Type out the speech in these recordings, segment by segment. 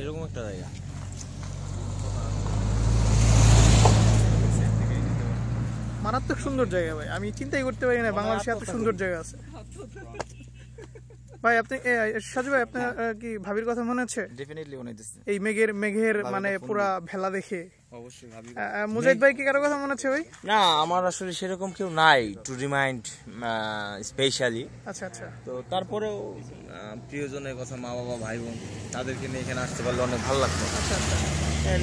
এরকম একটা জায়গা। মারাত্মক সুন্দর জায়গা ভাই, আমি চিন্তাই করতে পারি না বাংলাদেশে এত সুন্দর জায়গা আছে। ভাই আপনি সাজু ভাই, আপনার কি ভাবির কথা মনে আছে? ডেফিনেটলি মনে হচ্ছে এই মেঘের মানে পুরা ভেলা দেখে। অবশ্যই ভাবি। মুজাহিদ ভাই কি কারো কথা মনে আছে ভাই? না, আমার আসলে সেরকম কেউ নাই টু রিমাইন্ড স্পেশালি। আচ্ছা আচ্ছা। তো তারপরেও প্রিয়জনের কথা, মা বাবা ভাই বোন, তাদেরকে নিয়ে এখানে আসতে পারলে অনেক ভালো লাগতো। আচ্ছা আচ্ছা।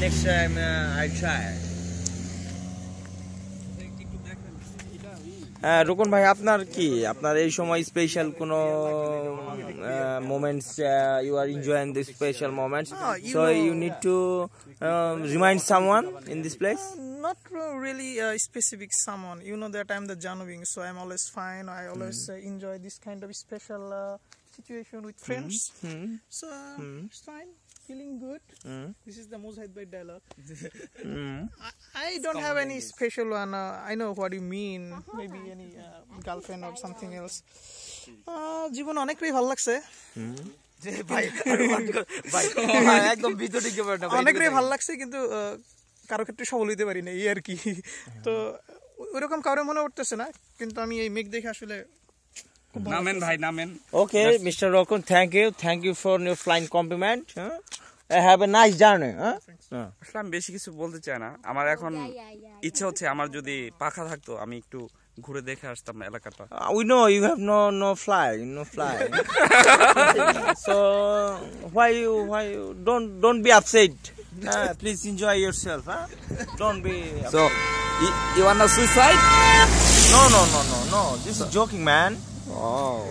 Next time I try. Rukan ভাই, আপনার কি আপনার এই সময় স্পেশাল কোনো moments you are enjoying the special moments, so you need to remind someone in this place? Not really specific someone, you know that I'm the Janubing, so I'm always fine. I always enjoy this kind of special situation with friends. So it's fine, feeling good. This is the Mujahid Bhai dialogue. I don't have any special one. I know what you mean. Maybe any girlfriend or something else. জীবন অনেকটাই ভালো লাগছে। অনেকটাই ভালো লাগছে, কিন্তু কারো ক্ষেত্রে সফল হইতে পারি না, এই আর কি। তো ওইরকম কারো মনে উঠতেছে না, কিন্তু আমি এই মেঘ দেখে আসলে নামেন ভাই নামেন। Okay, Mr. Rokun, thank you for your flying compliment. Have a nice journey. আসলে আমি বেশি কিছু বলতে চাই না, আমার এখন ইচ্ছা হচ্ছে আমার যদি পাখা থাকতো আমি একটু ঘুরে দেখে আসতাম এলাকাটা। We know you have no fly. So why you don't be upset. Please enjoy yourself. Don't be upset. So you wanna suicide? No. This is joking, man. Oh.